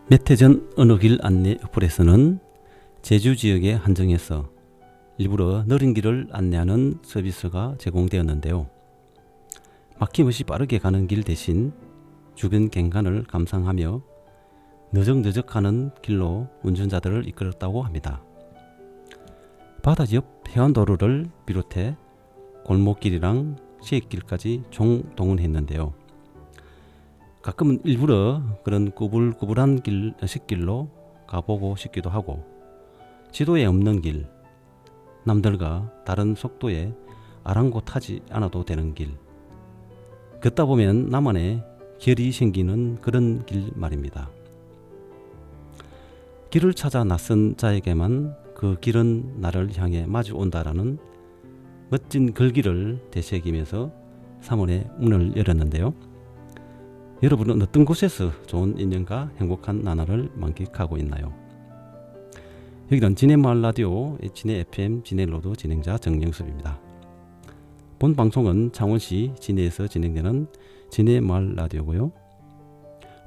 몇 해 전 어느 길 안내 어플에서는 제주 지역에 한정해서 일부러 느린 길을 안내하는 서비스가 제공되었는데요. 막힘없이 빠르게 가는 길 대신 주변 경관을 감상하며 느적느적하는 길로 운전자들을 이끌었다고 합니다. 바다 옆 해안도로를 비롯해 골목길이랑 시외길까지 총동원했는데요. 가끔은 일부러 그런 꾸불꾸불한 싯길로 가보고 싶기도 하고, 지도에 없는 길, 남들과 다른 속도에 아랑곳하지 않아도 되는 길, 걷다 보면 나만의 결이 생기는 그런 길 말입니다. 길을 찾아 낯선 자에게만 그 길은 나를 향해 마주 온다라는 멋진 글귀를 되새기면서 3월에 문을 열었는데요. 여러분은 어떤 곳에서 좋은 인연과 행복한 나날을 만끽하고 있나요? 여기는 진해마을 라디오 진해 FM 진해로드 진행자 정영섭입니다. 본 방송은 창원시 진해에서 진행되는 진해마을 라디오고요.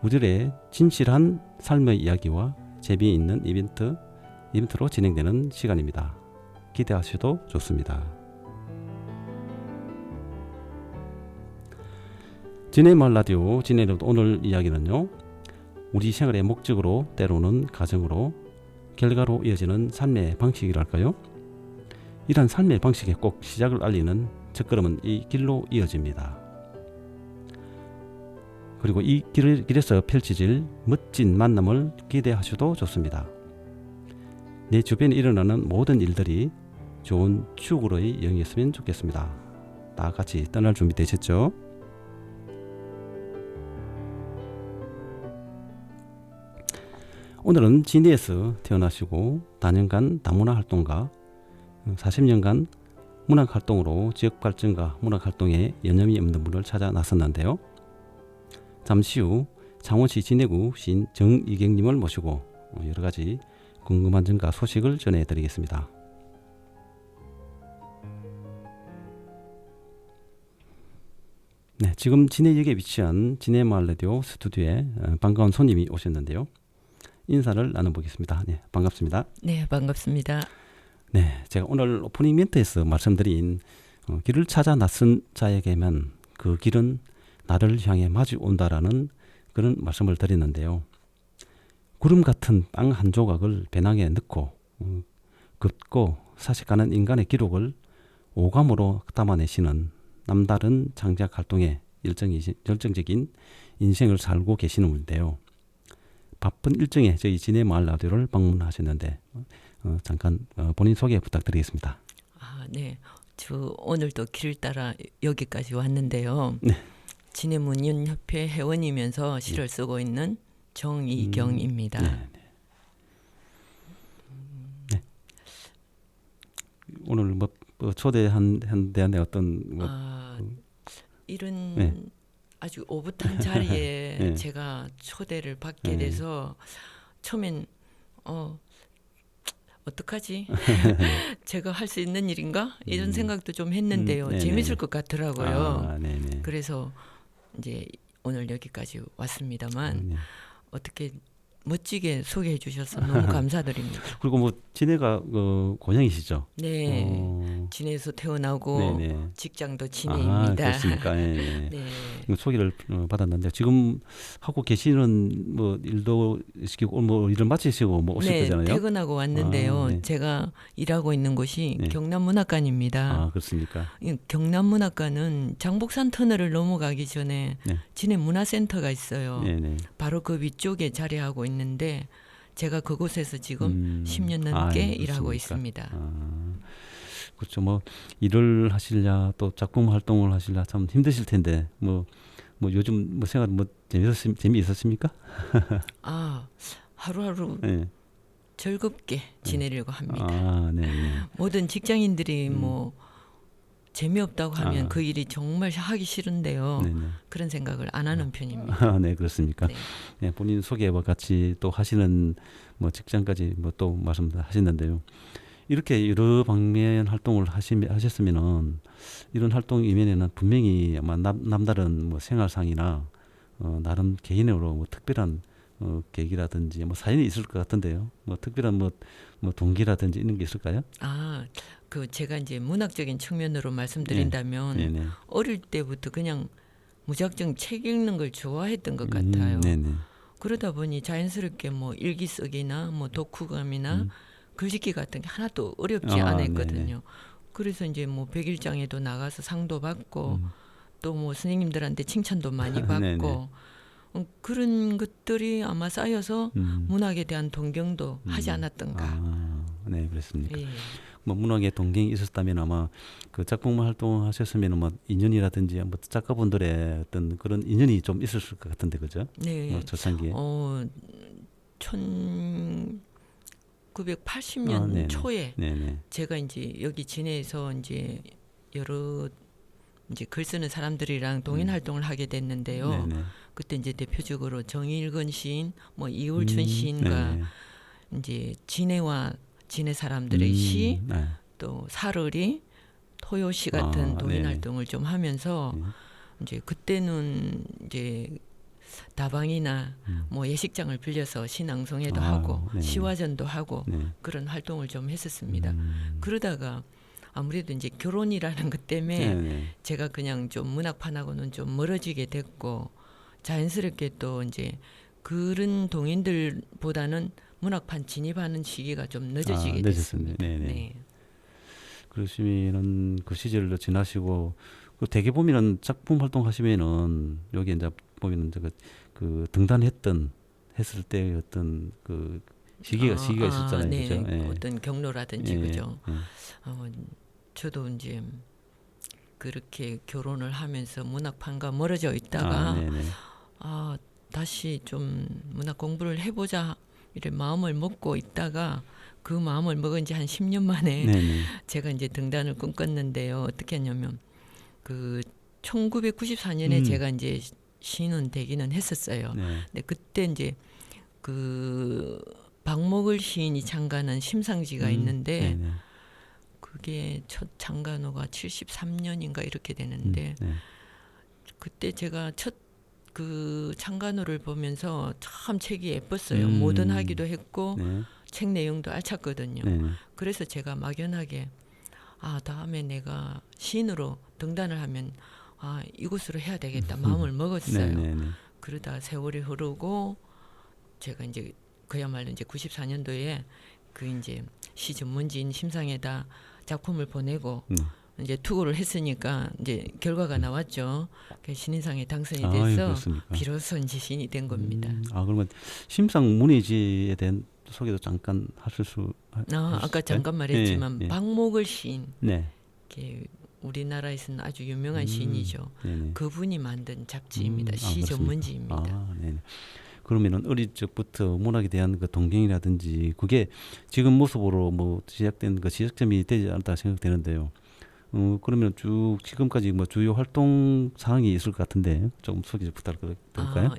우리들의 진실한 삶의 이야기와 재미있는 이벤트로 진행되는 시간입니다. 기대하셔도 좋습니다. 진해마을 라디오 진해로드 오늘 이야기는요, 우리 생활의 목적으로 때로는 가정으로 결과로 이어지는 삶의 방식이랄까요? 이러한 삶의 방식의 꼭 시작을 알리는 첫걸음은 이 길로 이어집니다. 그리고 이 길에서 펼쳐질 멋진 만남을 기대하셔도 좋습니다. 내 주변에 일어나는 모든 일들이 좋은 추억으로의 영이었으면 좋겠습니다. 다 같이 떠날 준비 되셨죠? 오늘은 진해에서 태어나시고 다년간 다문화 활동가, 40년간 문학 활동으로 지역 발전과 문학 활동에 여념이 없는 분을 찾아 나섰는데요. 잠시 후 창원시 진해구 시인 정이경님을 모시고 여러 가지 궁금한 점과 소식을 전해드리겠습니다. 네, 지금 진해역에 위치한 진해마을 라디오 스튜디오에 반가운 손님이 오셨는데요. 인사를 나눠보겠습니다. 네, 반갑습니다. 네, 반갑습니다. 네, 제가 오늘 오프닝 멘트에서 말씀드린 길을 찾아 낯선 자에게만 그 길은 나를 향해 마주 온다라는 그런 말씀을 드렸는데요. 구름 같은 빵 한 조각을 배낭에 넣고 걷고 사색하는 인간의 기록을 오감으로 담아내시는 남다른 창작 활동에 열정적인 인생을 살고 계시는 분인데요. 바쁜 일정에 저희 진해마을 라디오를 방문하셨는데 잠깐 본인 소개 부탁드리겠습니다. 네. 저 오늘도 길을 따라 여기까지 왔는데요. 네. 진해문연협회 회원이면서 시를 쓰고 있는 정이경입니다. 네. 네. 오늘 뭐 초대한 데한테 어떤 이런 네. 아주 오붓한 자리에 네. 제가 초대를 받게 돼서 처음엔 어떡하지? 제가 할 수 있는 일인가? 이런 생각도 좀 했는데요. 재밌을 것 같더라고요. 그래서 이제 오늘 여기까지 왔습니다만 어떻게 멋지게 소개해 주셔서 너무 감사드립니다. 그리고 뭐 진해가 고향이시죠? 네, 진해에서 태어나고 직장도 진해입니다. 그렇습니까? 네. 소개를 받았는데 지금 하고 계시는 뭐 일도 시키고 뭐 일을 마치시고 뭐 오실 거잖아요. 퇴근하고 왔는데요. 제가 일하고 있는 곳이 경남문학관입니다. 그렇습니까? 경남문학관은 장복산 터널을 넘어가기 전에 진해문화센터가 있어요. 바로 그 위쪽에 자리하고 있는데 제가 그곳에서 지금 10년 넘게 일하고 있습니다. 그렇죠. 뭐 일을 하시려 또 작품 활동을 하시려 참 힘드실 텐데 뭐 요즘 뭐 생활 뭐 재미있었습니까? 하루하루 즐겁게 지내려고 합니다. 모든 직장인들이 뭐 재미없다고 하면 그 일이 정말 하기 싫은데요. 그런 생각을 안 하는 편입니다. 네, 그렇습니까? 네, 본인 소개와 같이 또 하시는 뭐 직장까지 뭐 또 말씀하셨는데요. 이렇게 여러 방면 활동을 하셨으면은 이런 활동 이면에는 분명히 아마 남다른 뭐 생활상이나 나름 개인으로 뭐 특별한 계기라든지 뭐 사연이 있을 것 같은데요. 뭐 특별한 뭐 동기라든지 이런 게 있을까요? 그 제가 이제 문학적인 측면으로 말씀드린다면 네네. 어릴 때부터 그냥 무작정 책 읽는 걸 좋아했던 것 같아요. 네네. 그러다 보니 자연스럽게 뭐 일기 쓰기나 뭐 독후감이나 글짓기 같은 게 하나도 어렵지 않았거든요. 네네. 그래서 이제 뭐 백일장에도 나가서 상도 받고 또 뭐 선생님들한테 칭찬도 많이 받고 그런 것들이 아마 쌓여서 문학에 대한 동경도 하지 않았던가. 네, 그렇습니까? 예. 뭐 문학에 동경이 있었다면 아마 그 작품만 활동하셨으면 뭐 인연이라든지 뭐 작가분들의 어떤 그런 인연이 좀 있었을 것 같은데 그죠? 네. 초창기에. 1980년 초에 제가 이제 여기 진해에서 이제 여러 이제 글 쓰는 사람들이랑 동인 활동을 하게 됐는데요. 그때 이제 대표적으로 정일근 시인, 뭐 이울춘 시인과 이제 진해와 진해 사람들의 시, 또 사르리, 토요시 같은 동인 활동을 좀 하면서 이제 그때는 이제 다방이나 뭐 예식장을 빌려서 시낭송회도 하고 시화전도 하고 그런 활동을 좀 했었습니다. 그러다가 아무래도 이제 결혼이라는 것 때문에 제가 그냥 좀 문학판하고는 좀 멀어지게 됐고 자연스럽게 또 이제 그런 동인들보다는 문학판 진입하는 시기가 좀 늦어지게 됐습니다. 네. 그러시면은 그 시절로 지나시고 그 대개 보면은 작품 활동하시면은 여기 이제 보면은 그 등단했을 때 어떤 그 시기가 있었잖아요, 그죠? 어떤 경로라든지 그죠. 저도 이제 그렇게 결혼을 하면서 문학판과 멀어져 있다가 다시 좀 문학 공부를 해보자 이런 마음을 먹고 있다가 그 마음을 먹은 지 한 10년 만에 제가 이제 등단을 꿈꿨는데요. 어떻게 했냐면 그 1994년에 제가 이제 시인은 되기는 했었어요. 근데 그때 이제 그 박목을 시인이 창간한 심상지가 있는데 그게 첫 창간호가 73년인가 이렇게 되는데 그때 제가 첫 그 창간호를 보면서 참 책이 예뻤어요. 모던하기도 했고 책 내용도 알찼거든요. 그래서 제가 막연하게 다음에 내가 시인으로 등단을 하면 이곳으로 해야 되겠다 마음을 먹었어요. 그러다 세월이 흐르고 제가 이제 그야말로 이제 94년도에 그 이제 시 전문지인 심상에다 작품을 보내고 이제 투고를 했으니까 이제 결과가 나왔죠. 신인상에 당선이 돼서 비로소 이제 시인이 된 겁니다. 그러면 심상 문예지에 대한 소개도 잠깐 하실 수? 아까 잠깐 말했지만 박목을 시인. 우리나라에서는 아주 유명한 시인이죠. 그분이 만든 잡지입니다. 시 전문지입니다. 그러면은 어릴 적부터 문학에 대한 그 동경이라든지 그게 지금 모습으로 뭐 시작된 그 시작점이 되지 않다 생각되는데요. 그러면 쭉 지금까지 뭐 주요 활동 사항이 있을 것 같은데 조금 소개 좀 부탁드릴까요?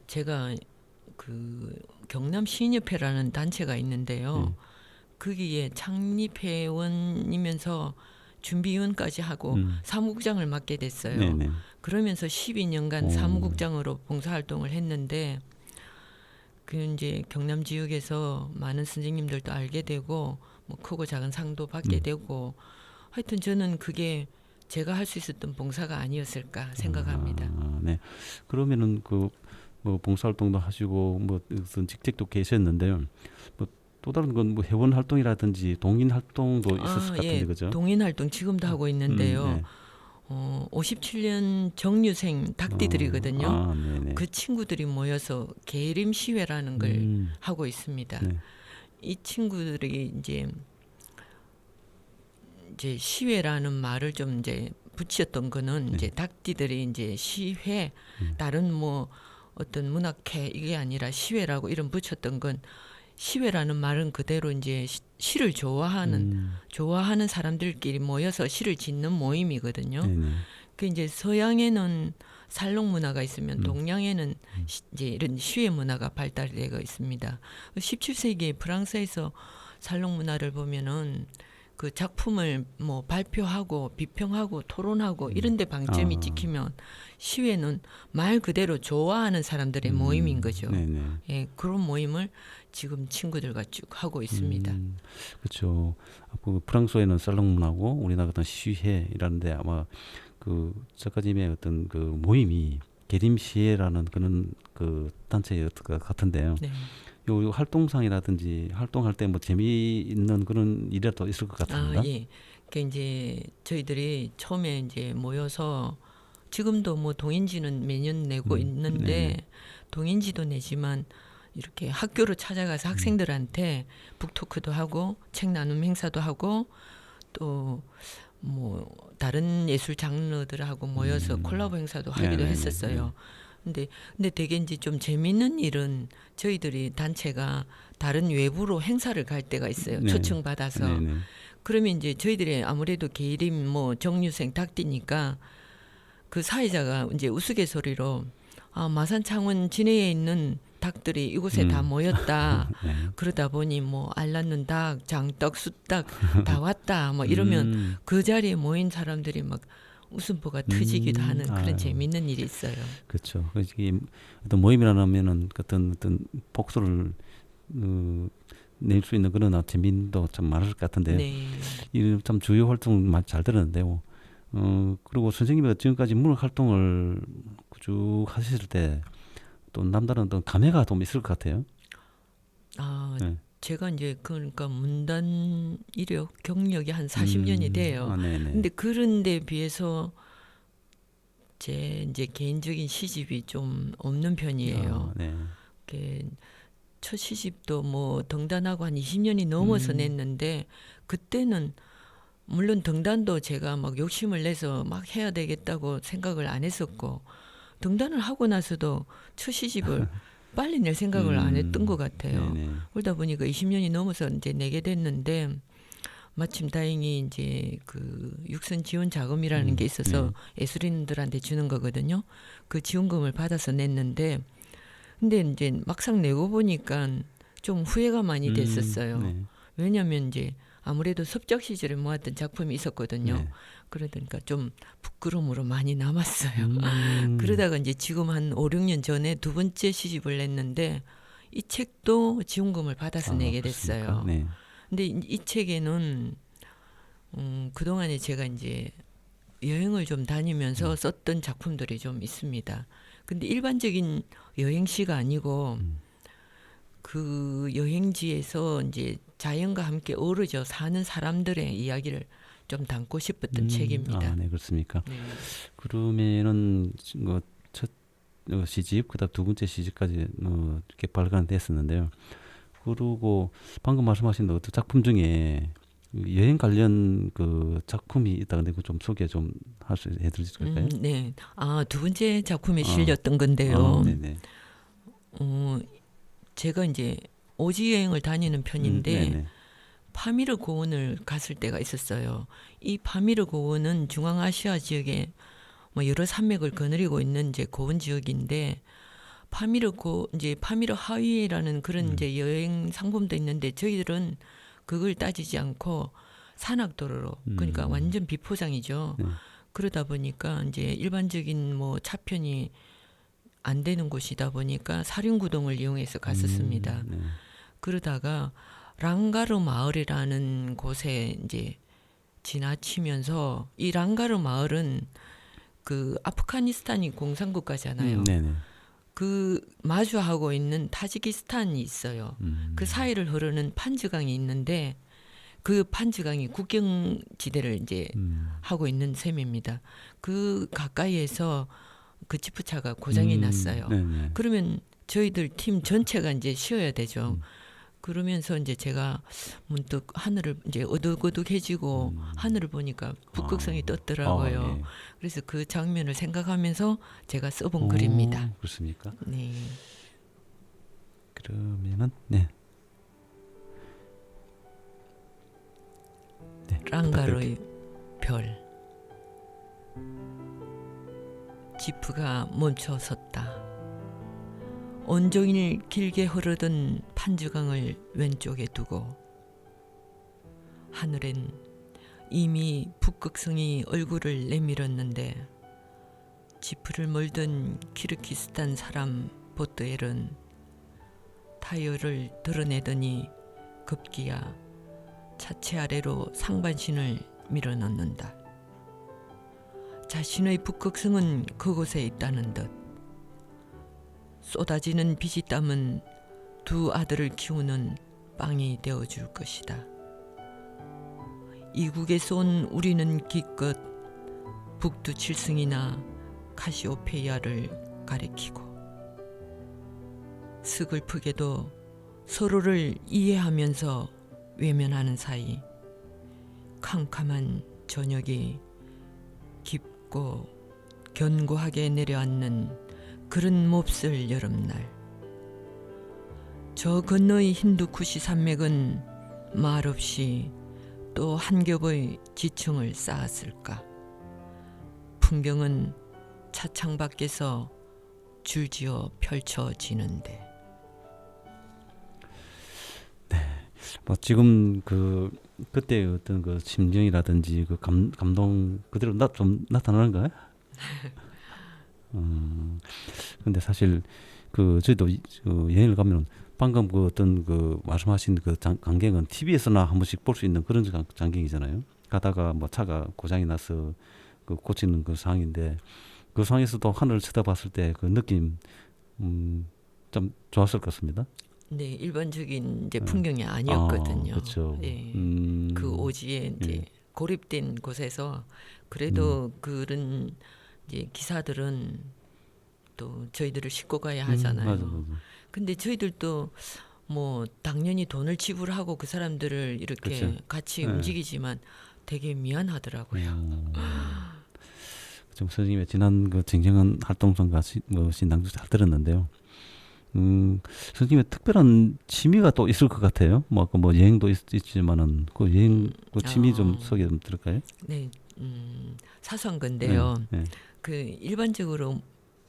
제가 그 경남 시인협회라는 단체가 있는데요. 거기에 창립회원이면서 준비위원까지 하고 사무국장을 맡게 됐어요. 그러면서 12년간 사무국장으로 봉사활동을 했는데 그 이제 경남 지역에서 많은 선생님들도 알게 되고 뭐 크고 작은 상도 받게 되고 하여튼 저는 그게 제가 할 수 있었던 봉사가 아니었을까 생각합니다. 그러면은 그 뭐 봉사활동도 하시고 뭐 어떤 직책도 계셨는데요. 뭐 또 다른 건 뭐 회원 활동이라든지 동인 활동도 있었을 것 같은데 그죠? 동인 활동 지금도 하고 있는데요. 57년 정류생 닭띠들이거든요. 그 친구들이 모여서 계림 시회라는 걸 하고 있습니다. 이 친구들이 이제 시회라는 말을 좀 이제 붙였던 거는 이제 닭띠들이 이제 시회 다른 뭐 어떤 문학회 이게 아니라 시회라고 이름 붙였던 건 시회라는 말은 그대로 이제 시를 좋아하는 사람들끼리 모여서 시를 짓는 모임이거든요. 그 이제 서양에는 살롱 문화가 있으면 동양에는 이제 이런 시회 문화가 발달되어 있습니다. 17세기에 프랑스에서 살롱 문화를 보면은 그 작품을 뭐 발표하고 비평하고 토론하고 이런 데 방점이 찍히면 시회는 말 그대로 좋아하는 사람들의 모임인 거죠. 네네. 예, 그런 모임을 지금 친구들과 쭉 하고 있습니다. 그렇죠. 그 프랑스에는 살롱문하고 우리나라 같은 시회이라는데 아마 그 작가님의 어떤 그 모임이 계림시회라는 그런 그 단체였던 것 같은데요. 네. 요 활동상이라든지 활동할 때 뭐 재미있는 그런 일이라도 있을 것 같습니다. 예. 그 이제 저희들이 처음에 이제 모여서 지금도 뭐 동인지는 매년 내고 있는데 네네. 동인지도 내지만 이렇게 학교로 찾아가서 학생들한테 북토크도 하고 책 나눔 행사도 하고 또 뭐 다른 예술 장르들하고 모여서 콜라보 행사도 하기도 네네네. 했었어요. 근데 되게 이제 좀 재밌는 일은 저희들이 단체가 다른 외부로 행사를 갈 때가 있어요. 네. 초청 받아서. 네네. 그러면 이제 저희들이 아무래도 계림 뭐 정유생 닭띠니까 그 사회자가 이제 우스갯소리로 아, 마산 창원 진해에 있는 닭들이 이곳에 다 모였다. 네. 그러다 보니 뭐 알낳는 닭, 장떡, 숫닭 다 왔다. 뭐 이러면 그 자리에 모인 사람들이 막 웃음보가 터지기도 하는 그런 아유. 재미있는 일이 있어요. 그렇죠. 이게 어떤 모임이라면은 어떤 복수를 낼 수 있는 그런 재미도 참 많을 것 같은데요. 네. 이 참 주요 활동 잘 들었는데요. 그리고 선생님이 지금까지 문학 활동을 쭉 하셨을 때 또 남다른 어떤 감회가 좀 있을 것 같아요. 아, 네. 제가 이제 그러니까 문단 이력 경력이 한 40년이 돼요. 아, 네네. 근데 그런 데 비해서 제 이제 개인적인 시집이 좀 없는 편이에요. 네. 첫 시집도 뭐 등단하고 한 20년이 넘어서 냈는데 그때는 물론 등단도 제가 막 욕심을 내서 막 해야 되겠다고 생각을 안 했었고 등단을 하고 나서도 첫 시집을 빨리 낼 생각을 안 했던 것 같아요. 네네. 그러다 보니까 20년이 넘어서 이제 내게 됐는데 마침 다행히 이제 그 육선 지원 자금이라는 게 있어서 예술인들한테 주는 거거든요. 그 지원금을 받아서 냈는데 근데 이제 막상 내고 보니까 좀 후회가 많이 됐었어요. 네. 왜냐하면 이제 아무래도 습작 시절에 모았던 작품이 있었거든요. 네. 그러니까 좀 부끄러움으로 많이 남았어요. 그러다가 이제 지금 한 5, 6년 전에 두 번째 시집을 냈는데 이 책도 지원금을 받아서 내게 됐어요. 네. 근데 이 책에는 그동안에 제가 이제 여행을 좀 다니면서 썼던 작품들이 좀 있습니다. 근데 일반적인 여행시가 아니고 그 여행지에서 이제 자연과 함께 어우러져 사는 사람들의 이야기를 좀 담고 싶었던 책입니다. 아, 네, 그렇습니까? 네. 그러면은 첫 시집, 그다음 두 번째 시집까지 이렇게 발간됐었는데요. 그리고 방금 말씀하신 어떤 작품 중에 여행 관련 그 작품이 있다는데 그 좀 소개 좀 해드릴 수 있을까요? 네. 아, 두 번째 작품에 실렸던 건데요. 네네. 제가 이제 오지 여행을 다니는 편인데 네네. 파미르 고원을 갔을 때가 있었어요. 이 파미르 고원은 중앙아시아 지역에 뭐 여러 산맥을 거느리고 있는 이제 고원 지역인데 이제 파미르 하위라는 그런 이제 여행 상품도 있는데 저희들은 그걸 따지지 않고 산악도로로 그러니까 완전 비포장이죠. 그러다 보니까 이제 일반적인 뭐 차편이 안 되는 곳이다 보니까 사륜구동을 이용해서 갔었습니다. 그러다가 랑가르 마을이라는 곳에 이제 지나치면서 이 랑가르 마을은 그 아프가니스탄이 공산국가잖아요. 그 마주하고 있는 타지키스탄이 있어요. 그 사이를 흐르는 판즈강이 있는데 그 판즈강이 국경지대를 이제 하고 있는 셈입니다. 그 가까이에서 그 지프차가 고장이 났어요. 그러면 저희들 팀 전체가 이제 쉬어야 되죠. 그러면서 이제 제가 문득 하늘을 이제 어둑어둑해지고 하늘을 보니까 북극성이 떴더라고요. 네. 그래서 그 장면을 생각하면서 제가 써본 글입니다. 그렇습니까? 네. 그러면은 네. 랑가르의 별. 지프가 멈춰 섰다. 온종일 길게 흐르던 판주강을 왼쪽에 두고 하늘엔 이미 북극성이 얼굴을 내밀었는데 지프를 몰던 키르기스탄 사람 보트엘은 타이어를 드러내더니 급기야 차체 아래로 상반신을 밀어넣는다. 자신의 북극성은 그곳에 있다는 듯. 쏟아지는 비지땀은 두 아들을 키우는 빵이 되어줄 것이다. 이국에서 온 우리는 기껏 북두 칠성이나 카시오페이아를 가리키고 스글프게도 서로를 이해하면서 외면하는 사이 캄캄한 저녁이 깊고 견고하게 내려앉는 그런 몹쓸 여름날, 저 건너의 힌두쿠시 산맥은 말없이 또 한 겹의 지층을 쌓았을까. 풍경은 차창 밖에서 줄지어 펼쳐지는데. 뭐 지금 그때 어떤 그 심정이라든지 그 감동 그대로 좀 나타나는가요? 근데 사실 저희도 여행을 가면 방금 그 어떤 그 말씀하신 그 광경은 TV에서나 한 번씩 볼 수 있는 그런 광경이잖아요. 가다가 뭐 차가 고장이 나서 그 고치는 그 상황인데, 그 상황에서도 하늘을 쳐다봤을 때 그 느낌 좀 좋았을 것 같습니다. 네, 일반적인 이제 풍경이 아니었거든요. 그렇죠. 예, 그 오지에 이제 고립된 곳에서 그래도 그런 이제 기사들은 또 저희들을 싣고 가야 하잖아요. 맞아. 근데 저희들도 뭐 당연히 돈을 지불하고 그 사람들을 이렇게 그쵸. 같이 움직이지만 되게 미안하더라고요. 좀 선생님의 지난 그 쟁쟁한 활동성과 신앙도 잘 들었는데요. 선생님의 특별한 취미가 또 있을 것 같아요. 뭐 여행도 있지만은 그 여행 그 취미 좀 소개 좀 들을까요? 네, 사소한 건데요. 네. 그 일반적으로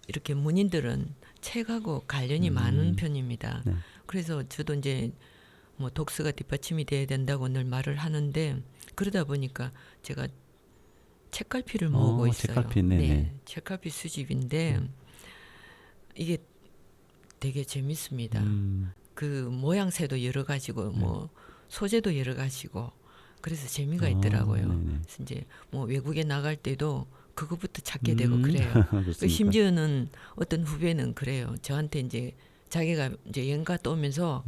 이렇게 문인들은 책하고 관련이 많은 편입니다. 네. 그래서 저도 이제 뭐 독서가 뒷받침이 돼야 된다고 늘 말을 하는데, 그러다 보니까 제가 책갈피를 모으고 있어요. 책갈피, 네, 책갈피 수집인데 이게 되게 재밌습니다. 그 모양새도 여러 가지고 뭐 소재도 여러 가지고 그래서 재미가 있더라고요. 그래서 이제 뭐 외국에 나갈 때도 그거부터 찾게 되고 그래요. 심지어는 어떤 후배는 그래요. 저한테 이제 자기가 이제 여행 갔다 오면서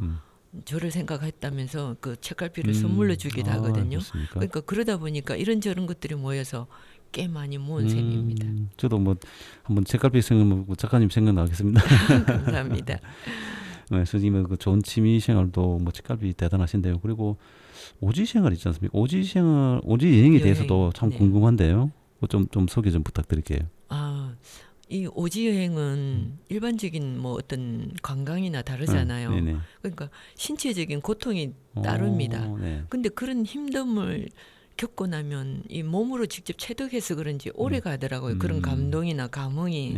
저를 생각했다면서 그 책갈피를 선물로 주기도 하거든요. 그렇습니까? 그러니까 그러다 보니까 이런저런 것들이 모여서 꽤 많이 모은 셈입니다. 저도 뭐 한번 책갈피 생각나고 작가님 생각나겠습니다. 감사합니다. 네, 선생님의 그 좋은 취미 생활도 뭐 책갈피 대단하신데요. 그리고 오지 생활 있지 않습니까? 오지 여행에 대해서도 참 궁금한데요. 좀 소개 좀 부탁드릴게요. 이 오지 여행은 일반적인 뭐 어떤 관광이나 다르잖아요. 그러니까 신체적인 고통이 따릅니다. 근데 그런 힘듦을 겪고 나면 이 몸으로 직접 체득해서 그런지 오래 가더라고요. 그런 감동이나 감흥이.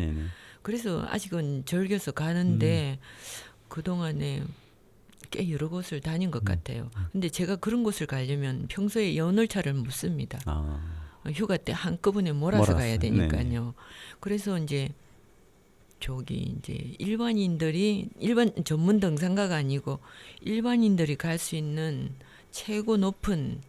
그래서 아직은 즐겨서 가는데 그동안에 꽤 여러 곳을 다닌 것 같아요. 근데 제가 그런 곳을 가려면 평소에 연월차를 못 씁니다. 휴가 때 한꺼번에 몰아서 가야 되니까요. 그래서 이제 일반인들이 일반 전문 등산가가 아니고 일반인들이 갈 수 있는 최고 높은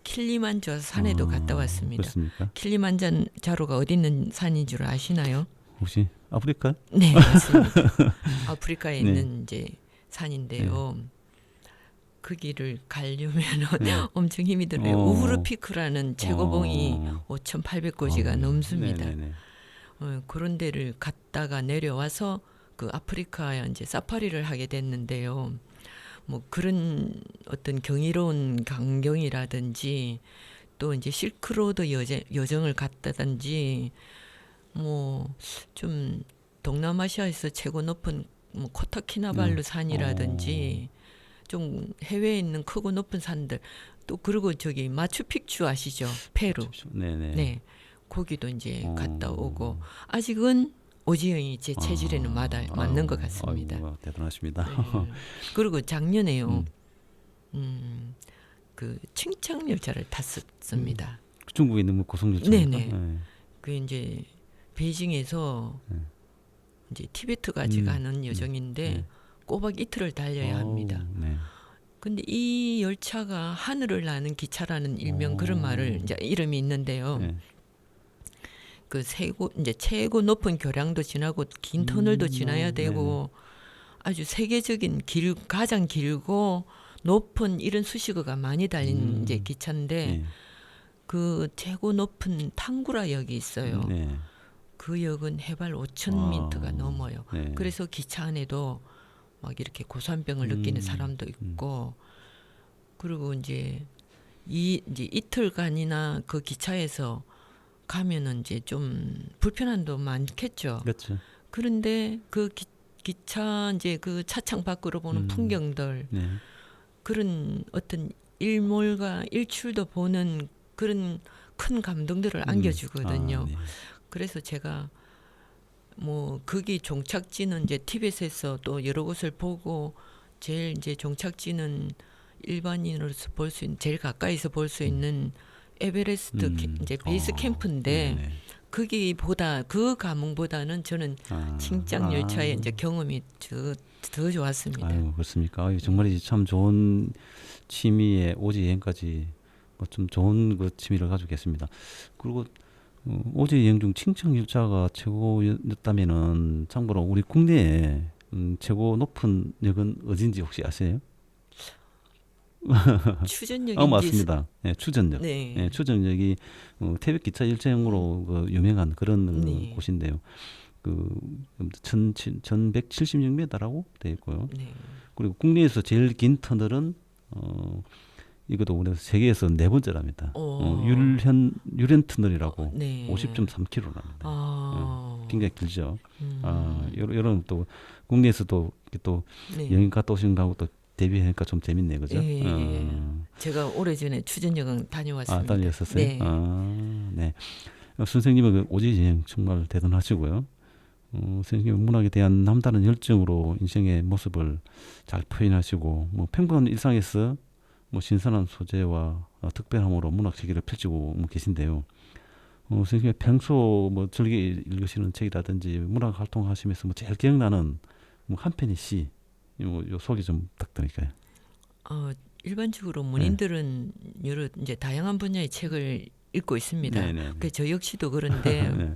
킬리만자로 산에도 갔다 왔습니다. 그렇습니까? 킬리만자로가 어디 있는 산인 줄 아시나요? 혹시 아프리카? 네, 맞습니다. 아프리카에 있는 이제 산인데요. 그 길을 가려면 엄청 힘이 들어요. 우후르 피크라는 최고봉이 5,800고지가 넘습니다. 그런 데를 갔다가 내려와서 그 아프리카에 이제 사파리를 하게 됐는데요. 뭐 그런 어떤 경이로운 광경이라든지 또 이제 실크로드 여정을 갔다든지 뭐 좀 동남아시아에서 최고 높은 뭐 코타키나발루 산이라든지 좀 해외에 있는 크고 높은 산들, 또 그리고 저기 마추픽추 아시죠? 페루. 네. 거기도 이제 갔다 오고 아직은 오지영이 제 체질에는 맞는 것 같습니다. 대단하십니다. 그리고 작년에요. 그 칭찬 열차를 탔었습니다. 중국에 있는 뭐 고속열차. 네네. 그 이제 베이징에서 이제 티베트까지 가는 여정인데 꼬박 이틀을 달려야 합니다. 네. 근데 이 열차가 하늘을 나는 기차라는 일명 그런 말을 이제 이름이 있는데요. 네. 그 이제 최고 높은 교량도 지나고 긴 터널도 지나야 되고 아주 세계적인 가장 길고 높은 이런 수식어가 많이 달린 이제 기차인데 네. 그 최고 높은 탕구라 역이 있어요. 네. 그 역은 해발 5,000m가 넘어요. 네. 그래서 기차 안에도 막 이렇게 고산병을 느끼는 사람도 있고 그리고 이제 이틀간이나 그 기차에서 가면은 이제 좀 불편함도 많겠죠. 그렇죠. 그런데 그 기차 이제 그 차창 밖으로 보는 풍경들 네. 그런 어떤 일몰과 일출도 보는 그런 큰 감동들을 안겨주거든요. 네. 그래서 제가 뭐 거기 종착지는 이제 티벳에서 또 여러 곳을 보고 제일 이제 종착지는 일반인으로서 볼 수 있는 제일 가까이서 볼 수 있는 에베레스트 이제 베이스 캠프인데 네네. 거기보다 그 감흥보다는 저는 칭짱 열차의 이제 경험이 더 좋았습니다. 아유, 그렇습니까? 아유, 정말 참 좋은 취미에 오지 여행까지 뭐 좀 좋은 그 취미를 가지고 계십니다. 그리고 오지 여행 중 칭짱 열차가 최고였다면은 참고로 우리 국내에 최고 높은 역은 어딘지 혹시 아세요? 추전역인지 맞습니다. 네, 추전역. 네. 네, 추전역이 태백 기차 열차용으로 그 유명한 그런 네. 곳인데요. 그 1176m라고 되어 있고요. 네. 그리고 국내에서 제일 긴 터널은 이것도 우리 세계에서 네 번째랍니다. 유렌 터널이라고 네. 50.3km랍니다. 굉장히 길죠. 여러분 또 국내에서도 또 네. 여행 갔다 오신 거하고 또 대비하니까 좀 재밌네, 그죠? 제가 오래전에 추전역은 다녀왔습니다. 다녀왔었어요? 네. 네. 선생님은 그 오지 여행 정말 대단하시고요. 선생님 문학에 대한 남다른 열정으로 인생의 모습을 잘 표현하시고 뭐 평범한 일상에서 뭐 신선한 소재와 특별함으로 문학 세계를 펼치고 뭐 계신데요. 선생님의 평소 뭐 즐겨 읽으시는 책이라든지 문학 활동하시면서 뭐 제일 기억나는 뭐 한 편의 시, 요 소개 좀 부탁드릴까요? 일반적으로 문인들은 여러 이제 다양한 분야의 책을 읽고 있습니다. 그 저 역시도 그런데 네.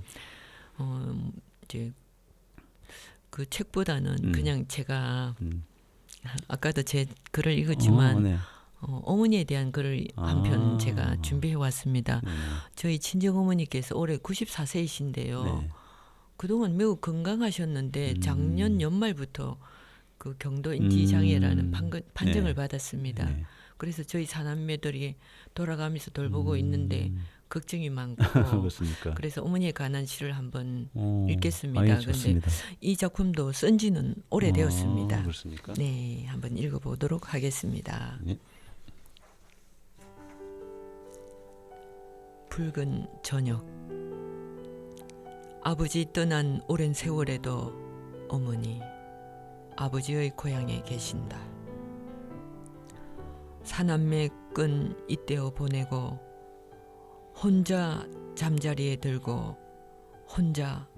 이제 그 책보다는 그냥 제가 아까도 제 글을 읽었지만 어머니에 대한 글을 한 편 제가 준비해 왔습니다. 저희 친정 어머니께서 올해 94세이신데요. 그동안 매우 건강하셨는데 작년 연말부터 그 경도 인지 장애라는 판정을 받았습니다. 그래서 저희 사남매들이 돌아가면서 돌보고 있는데 걱정이 많고 그래서 어머니에 관한 시를 한번 읽겠습니다. 그런데 이 작품도 쓴 지는 오래되었습니다. 그렇습니까? 네, 한번 읽어보도록 하겠습니다. 네. 붉은 저녁. 아버지 떠난 오랜 세월에도 어머니 아버지의 고향에 계신다. 사남매 끈 잇대어 보내고 혼자 잠자리에 들고 혼자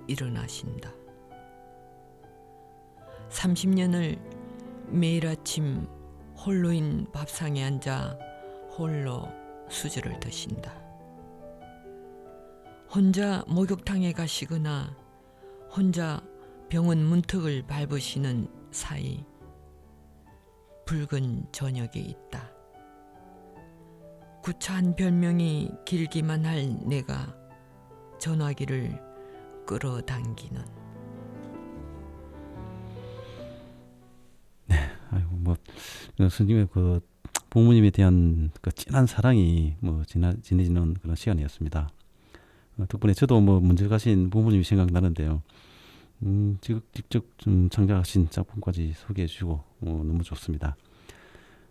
일어나신다. 30년을 매일 아침 홀로인 밥상에 앉아 홀로 수저를 드신다. 혼자 목욕탕에 가시거나 혼자 병원 문턱을 밟으시는 사이 붉은 저녁에 있다. 구차한 별명이 길기만 할 내가 전화기를 끌어당기는. 네, 아이고 뭐 선생님의 그 부모님에 대한 그 진한 사랑이 뭐 지내지는 그런 시간이었습니다. 덕분에 저도 뭐 먼저 가신 부모님이 생각나는데요. 직접 좀 창작하신 작품까지 소개해 주시고 너무 좋습니다.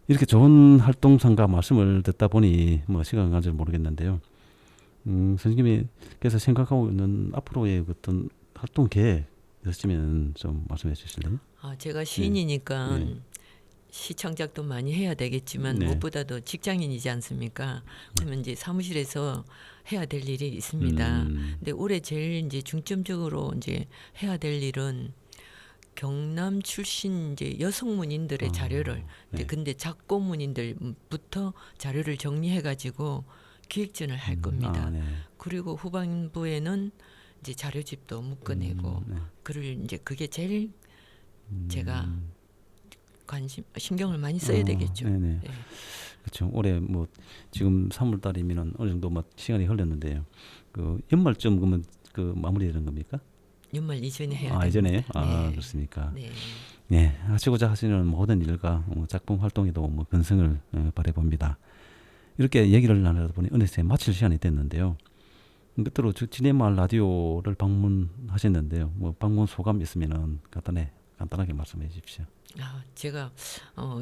이렇게 좋은 활동상과 말씀을 듣다 보니 뭐 시간 간 줄 모르겠는데요. 선생님께서 생각하고 있는 앞으로의 어떤 활동 계획 있으시면 좀 말씀해 주실래요? 제가 시인이니까 시청작도 많이 해야 되겠지만 네. 무엇보다도 직장인이지 않습니까? 그러면 이제 사무실에서 해야 될 일이 있습니다. 근데 올해 제일 이제 중점적으로 이제 해야 될 일은 경남 출신 이제 여성문인들의 자료를 네. 근데 작고문인들부터 자료를 정리해 가지고 기획전을 할 겁니다. 네. 그리고 후반부에는 이제 자료집도 묶어내고 네. 글을 이제 그게 제일 제가 신경을 많이 써야 되겠죠. 네네. 네. 그렇죠. 올해 뭐 지금 3월 달이면은 어느 정도 뭐 시간이 흘렀는데요. 그 연말쯤 그러면 그 마무리되는 겁니까? 연말 이전에 해야 됩니다. 이전에? 네. 그렇습니까? 네. 네, 하시고자 하시는 모든 일과 작품 활동에도 뭐 건승을 바라봅니다. 이렇게 얘기를 나누다 보니 어느새 마칠 시간이 됐는데요. 끝으로 진해마을 라디오를 방문하셨는데요. 뭐 방문 소감 있으면은 간단하게 말씀해 주십시오. 제가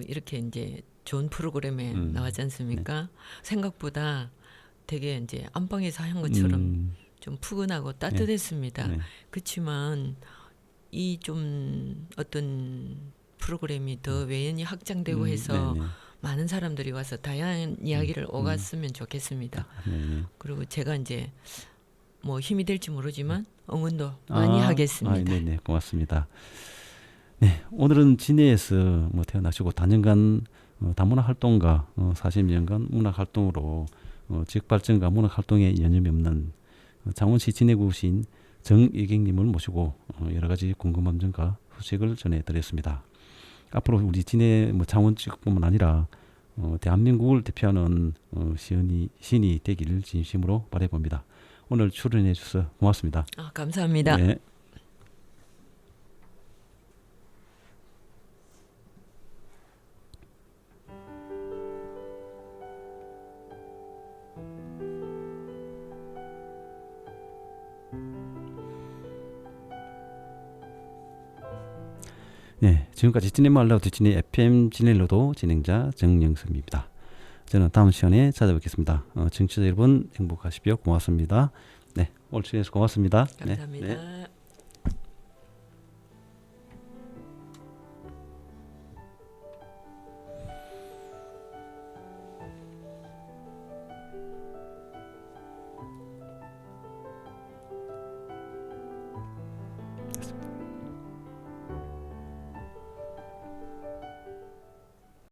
이렇게 이제 좋은 프로그램에 나왔지 않습니까? 네. 생각보다 되게 이제 안방에서 한 것처럼 좀 푸근하고 따뜻했습니다. 네. 그렇지만 이 좀 어떤 프로그램이 더 외연이 확장되고 해서 많은 사람들이 와서 다양한 이야기를 오갔으면 좋겠습니다. 그리고 제가 이제 뭐 힘이 될지 모르지만 응원도 많이 하겠습니다. 네네, 고맙습니다. 네, 오늘은 진해에서 뭐 태어나시고 다년간 다문화 활동가 40년간 문학 활동으로 지역 발전과 문학 활동에 여념이 없는 창원시 진해구시인 정예경님을 모시고 여러 가지 궁금한 점과 소식을 전해드렸습니다. 앞으로 우리 진해 창원 지역뿐만 아니라 대한민국을 대표하는 시인이 되기를 진심으로 바라봅니다. 오늘 출연해 주셔서 고맙습니다. 감사합니다. 네. 네, 지금까지 진해마을 라디오 진해 FM 진해로도 진행자 정영섭입니다. 저는 다음 시간에 찾아뵙겠습니다. 청취자 여러분 행복하십시오. 고맙습니다. 네, 오늘 출연해서 고맙습니다. 감사합니다. 네.